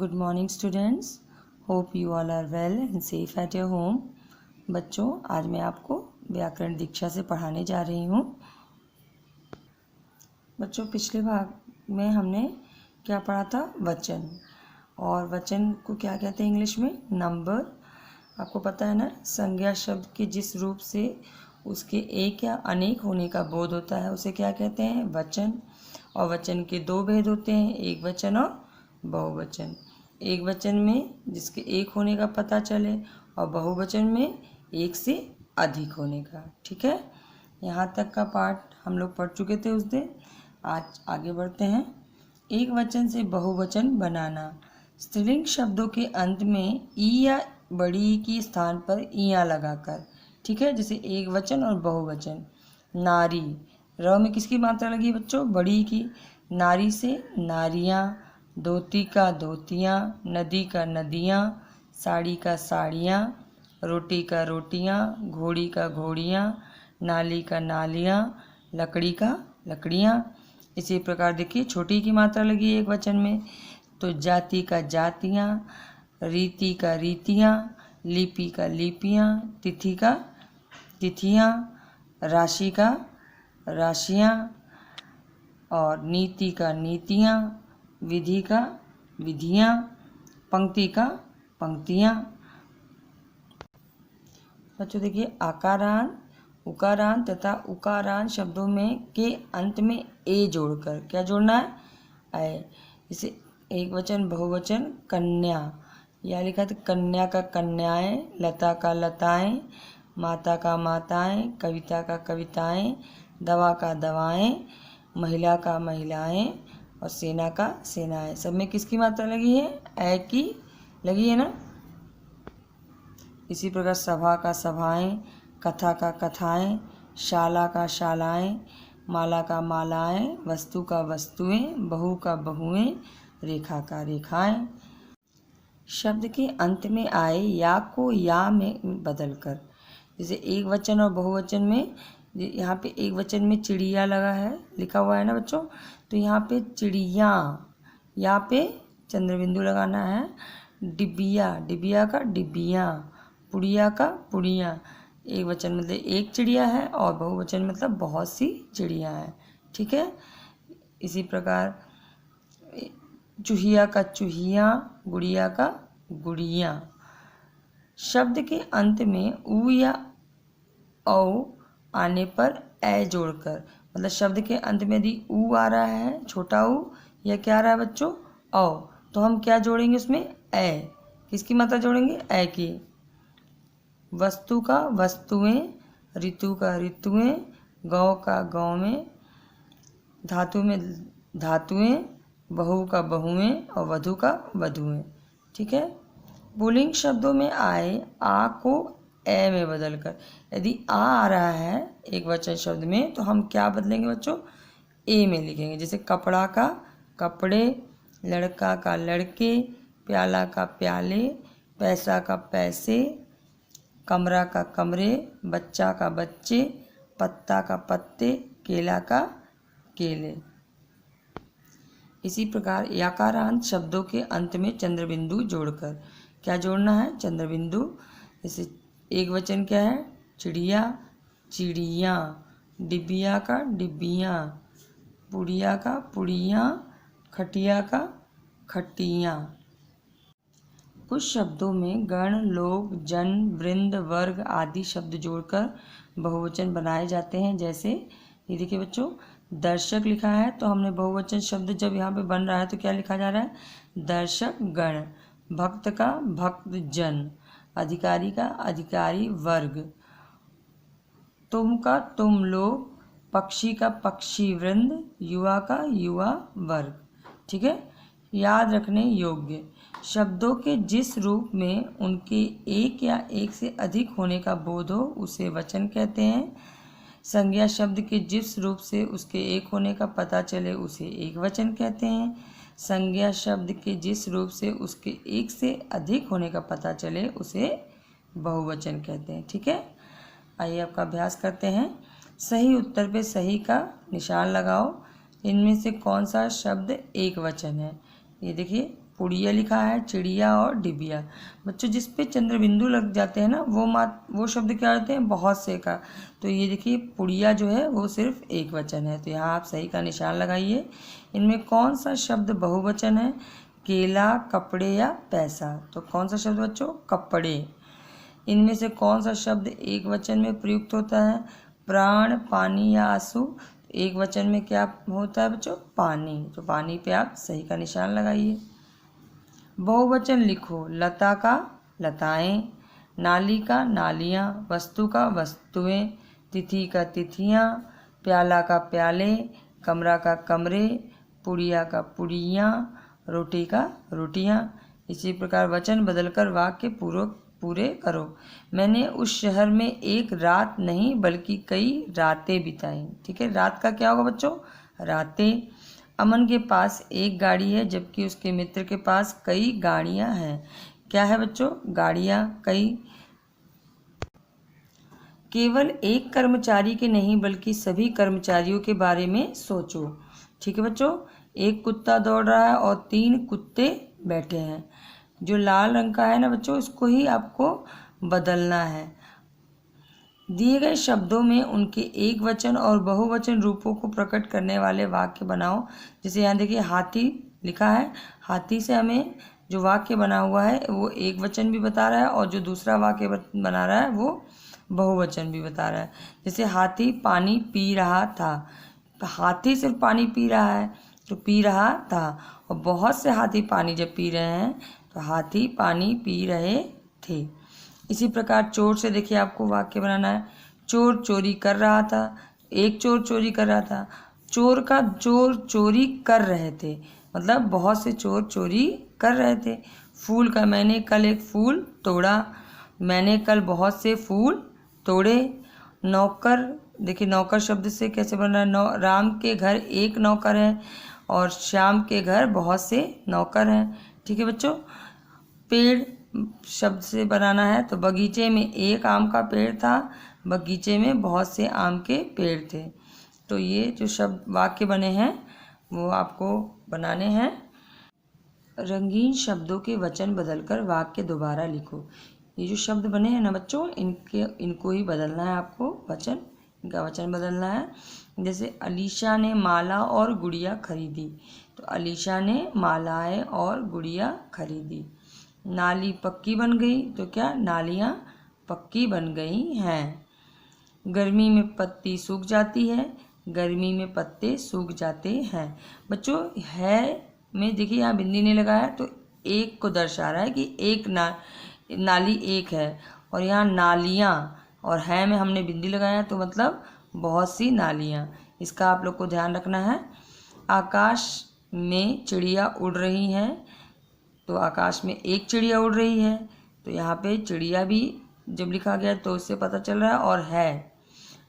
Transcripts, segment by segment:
Good morning students. Hope you all are well and safe at your home. बच्चों, आज मैं आपको व्याकरण दीक्षा से पढ़ाने जा रही हूँ। बच्चों, पिछले भाग में हमने क्या पढ़ा था? वचन। और वचन को क्या कहते हैं इंग्लिश में? नंबर। आपको पता है ना, संज्ञा शब्द के जिस रूप से उसके एक या अनेक होने का बोध होता है उसे क्या कहते हैं? वचन। और वचन के दो भेद होते हैं, एक वचन और बहुवचन। एक वचन में जिसके एक होने का पता चले और बहुवचन में एक से अधिक होने का। ठीक है, यहाँ तक का पाठ हम लोग पढ़ चुके थे उस दिन। आज आगे बढ़ते हैं। एक वचन से बहुवचन बनाना। स्त्रीलिंग शब्दों के अंत में ई या बड़ी ई के स्थान पर इयाँ लगाकर। ठीक है, जैसे एक वचन और बहुवचन। नारी, र में किसकी मात्रा लगी है बच्चों? बड़ी की। नारी से नारियाँ, धोती का धोतियाँ, नदी का नदियाँ, साड़ी का साड़ियाँ, रोटी का रोटियाँ, घोड़ी का घोड़ियाँ, नाली का नालियाँ, लकड़ी का लकड़ियाँ। इसी प्रकार देखिए, छोटी की मात्रा लगी एक वचन में, तो जाति का जातियाँ, रीति का रीतियाँ, लिपि का लिपियाँ, तिथि का तिथियाँ, राशि का राशियाँ, और नीति का नीतियाँ, विधि का विधियाँ, पंक्ति का पंक्तियाँ। बच्चों देखिए, आकारान, उकारान तथा उकारान शब्दों में के अंत में ए जोड़कर क्या जोड़ना है? ऐ। इसे एक वचन बहुवचन कन्या, या लिखा था कन्या का कन्याएं, लता का लताएं, माता का माताएं, कविता का कविताएं, दवा का दवाएं, महिला का महिलाएं, और सेना का सेनाएं। सब में किसकी मात्रा लगी है? ऐ की लगी है ना। इसी प्रकार सभा का सभाएं, कथा का कथाएं, शाला का शालाएं, माला का मालाएं, वस्तु का वस्तुएं, बहू का बहुएं, रेखा का रेखाएं। शब्द के अंत में आए या को या में बदलकर, जैसे एक वचन और बहुवचन में, यहाँ पे एक वचन में चिड़िया लगा है, लिखा हुआ है ना बच्चों, तो यहाँ पे चिड़िया, यहाँ पे चंद्रबिंदु लगाना है। डिबिया, डिबिया का डिबिया, पुड़िया का पुड़िया। एक वचन मतलब एक चिड़िया है और बहुवचन मतलब बहुत सी चिड़िया हैं। ठीक है, इसी प्रकार चूहिया का चूहिया, गुड़िया का गुड़िया। शब्द के अंत में उ या औ आने पर ए जोड़कर, मतलब शब्द के अंत में यदि उ आ रहा है, छोटा उ, या क्या आ रहा है बच्चों? औ, तो हम क्या जोड़ेंगे उसमें? ए। किसकी मात्रा जोड़ेंगे? ए की। वस्तु का वस्तुएं, ऋतु का ऋतुएं, गौ का गौ में, धातु में धातुएं, बहू का बहुएं, और वधु का वधुएं। ठीक है, पुल्लिंग शब्दों में आए आ को ए में बदलकर, यदि आ रहा है एक वचन शब्द में तो हम क्या बदलेंगे बच्चों? ए में लिखेंगे। जैसे कपड़ा का कपड़े, लड़का का लड़के, प्याला का प्याले, पैसा का पैसे, कमरा का कमरे, बच्चा का बच्चे, पत्ता का पत्ते, केला का केले। इसी प्रकार यकारांत शब्दों के अंत में चंद्रबिंदु जोड़कर, क्या जोड़ना है? चंद्रबिंदु। जैसे एक वचन क्या है? चिड़िया, चिड़िया, डिबिया का डिबिया, पुड़िया का पुड़िया, खटिया का खटियाँ। कुछ शब्दों में गण, लोग, जन, वृंद, वर्ग आदि शब्द जोड़कर बहुवचन बनाए जाते हैं। जैसे ये देखिए बच्चों, दर्शक लिखा है तो हमने बहुवचन शब्द जब यहाँ पे बन रहा है तो क्या लिखा जा रहा है? दर्शक गण। भक्त का भक्त जन, अधिकारी का अधिकारी वर्ग, तुम का तुम लोग, पक्षी का पक्षी वृंद, युवा का युवा वर्ग। ठीक है, याद रखने योग्य, शब्दों के जिस रूप में उनके एक या एक से अधिक होने का बोध हो उसे वचन कहते हैं। संज्ञा शब्द के जिस रूप से उसके एक होने का पता चले उसे एक वचन कहते हैं। संज्ञा शब्द के जिस रूप से उसके एक से अधिक होने का पता चले उसे बहुवचन कहते हैं। ठीक है, आइए आपका अभ्यास करते हैं। सही उत्तर पे सही का निशान लगाओ। इनमें से कौन सा शब्द एक वचन है? ये देखिए, पुड़िया लिखा है, चिड़िया और डिबिया। बच्चों जिस पे चंद्र बिंदु लग जाते हैं ना वो शब्द क्या होते हैं, बहुत से का। तो ये देखिए पुड़िया जो है वो सिर्फ एक वचन है, तो यहाँ आप सही का निशान लगाइए। इनमें कौन सा शब्द बहुवचन है, केला, कपड़े या पैसा। तो कौन सा शब्द बच्चों, कपड़े। इनमें से कौन सा शब्द एक वचन में प्रयुक्त होता है, प्राण, पानी या आंसू। एक वचन में क्या होता है बच्चों, पानी। तो पानी पे आप सही का निशान लगाइए। बहुवचन लिखो, लता का लताएं, नाली का नालियाँ, वस्तु का वस्तुएं, तिथि का तिथियाँ, प्याला का प्याले, कमरा का कमरे, पुड़िया का पुड़ियाँ, रोटी का रोटियाँ। इसी प्रकार वचन बदलकर वाक्य पूरे करो। मैंने उस शहर में एक रात नहीं बल्कि कई रातें बिताई। ठीक है, रात का क्या होगा बच्चों, रातें। अमन के पास एक गाड़ी है जबकि उसके मित्र के पास कई गाड़ियां हैं। क्या है बच्चों, गाड़ियां कई। केवल एक कर्मचारी के नहीं बल्कि सभी कर्मचारियों के बारे में सोचो। ठीक है बच्चों, एक कुत्ता दौड़ रहा है और 3 कुत्ते बैठे हैं। जो लाल रंग का है ना बच्चों, इसको ही आपको बदलना है। दिए गए शब्दों में उनके एक वचन और बहुवचन रूपों को प्रकट करने वाले वाक्य बनाओ। जैसे यहाँ देखिए हाथी लिखा है, हाथी से हमें जो वाक्य बना हुआ है वो एक वचन भी बता रहा है और जो दूसरा वाक्य बना रहा है वो बहुवचन भी बता रहा है। जैसे हाथी पानी पी रहा था, तो हाथी सिर्फ पानी पी रहा है तो पी रहा था, और बहुत से हाथी पानी जब पी रहे हैं तो हाथी पानी पी रहे थे। इसी प्रकार चोर से देखिए आपको वाक्य बनाना है। चोर चोरी कर रहा था, एक चोर चोरी कर रहा था, चोर चोरी कर रहे थे, मतलब बहुत से चोर चोरी कर रहे थे। फूल का, मैंने कल एक फूल तोड़ा, मैंने कल बहुत से फूल तोड़े। नौकर, देखिए नौकर शब्द से कैसे बन रहा है, राम के घर एक नौकर है और श्याम के घर बहुत से नौकर हैं। ठीक है बच्चों, पेड़ शब्द से बनाना है तो बगीचे में एक आम का पेड़ था, बगीचे में बहुत से आम के पेड़ थे। तो ये जो शब्द वाक्य बने हैं वो आपको बनाने हैं। रंगीन शब्दों के वचन बदलकर वाक्य दोबारा लिखो। ये जो शब्द बने हैं ना बच्चों, इनको ही बदलना है आपको, वचन, इनका वचन बदलना है। जैसे अलीशा ने माला और गुड़िया खरीदी, तो अलीशा ने मालाएं और गुड़िया खरीदी। नाली पक्की बन गई, तो क्या नालियाँ पक्की बन गई हैं। गर्मी में पत्ती सूख जाती है, गर्मी में पत्ते सूख जाते हैं। बच्चों है में देखिए यहाँ बिंदी नहीं लगाया तो एक को दर्शा रहा है कि एक नाली एक है, और यहाँ नालियाँ और है में हमने बिंदी लगाया तो मतलब बहुत सी नालियाँ। इसका आप लोग को ध्यान रखना है। आकाश में चिड़िया उड़ रही हैं, तो आकाश में एक चिड़िया उड़ रही है, तो यहाँ पे चिड़िया भी जब लिखा गया तो उससे पता चल रहा है। और है,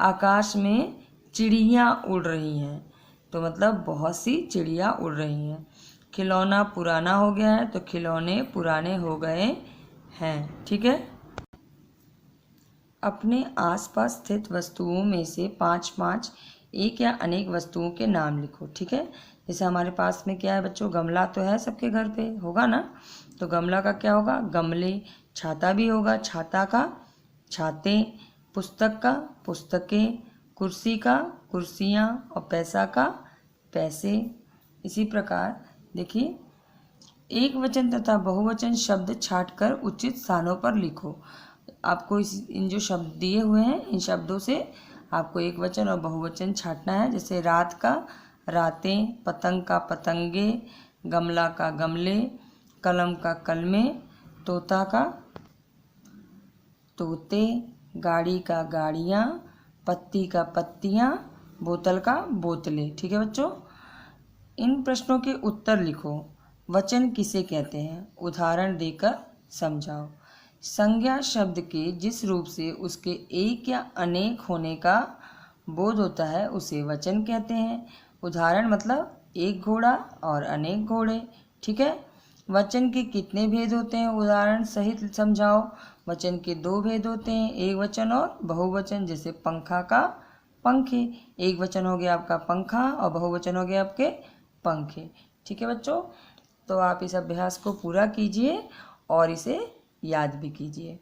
आकाश में चिड़ियाँ उड़ रही हैं, तो मतलब बहुत सी चिड़िया उड़ रही हैं। खिलौना पुराना हो गया है, तो खिलौने पुराने हो गए हैं। ठीक है, अपने आसपास स्थित वस्तुओं में से 5-5 एक या अनेक वस्तुओं के नाम लिखो। ठीक है, जैसे हमारे पास में क्या है बच्चों, गमला तो है, सबके घर पे होगा ना, तो गमला का क्या होगा, गमले। छाता भी होगा, छाता का छाते। पुस्तक का पुस्तकें। कुर्सी का कुर्सियाँ, और पैसा का पैसे। इसी प्रकार देखिए एक वचन तथा बहुवचन शब्द छांटकर उचित स्थानों पर लिखो। आपको इन जो शब्द दिए हुए हैं इन शब्दों से आपको एक वचन और बहुवचन छांटना है। जैसे रात का रातें, पतंग का पतंगे, गमला का गमले, कलम का कलमे, तोता का तोते, गाड़ी का गाड़ियाँ, पत्ती का पत्तियाँ, बोतल का बोतलें। ठीक है बच्चों, इन प्रश्नों के उत्तर लिखो। वचन किसे कहते हैं, उदाहरण देकर समझाओ। संज्ञा शब्द के जिस रूप से उसके एक या अनेक होने का बोध होता है उसे वचन कहते हैं। उदाहरण मतलब एक घोड़ा और अनेक घोड़े। ठीक है, वचन के कितने भेद होते हैं, उदाहरण सहित समझाओ। वचन के 2 भेद होते हैं, एक वचन और बहुवचन। जैसे पंखा का पंखे, एक वचन हो गया आपका पंखा और बहुवचन हो गया आपके पंखे। ठीक है बच्चों, तो आप इस अभ्यास को पूरा कीजिए और इसे याद भी कीजिए।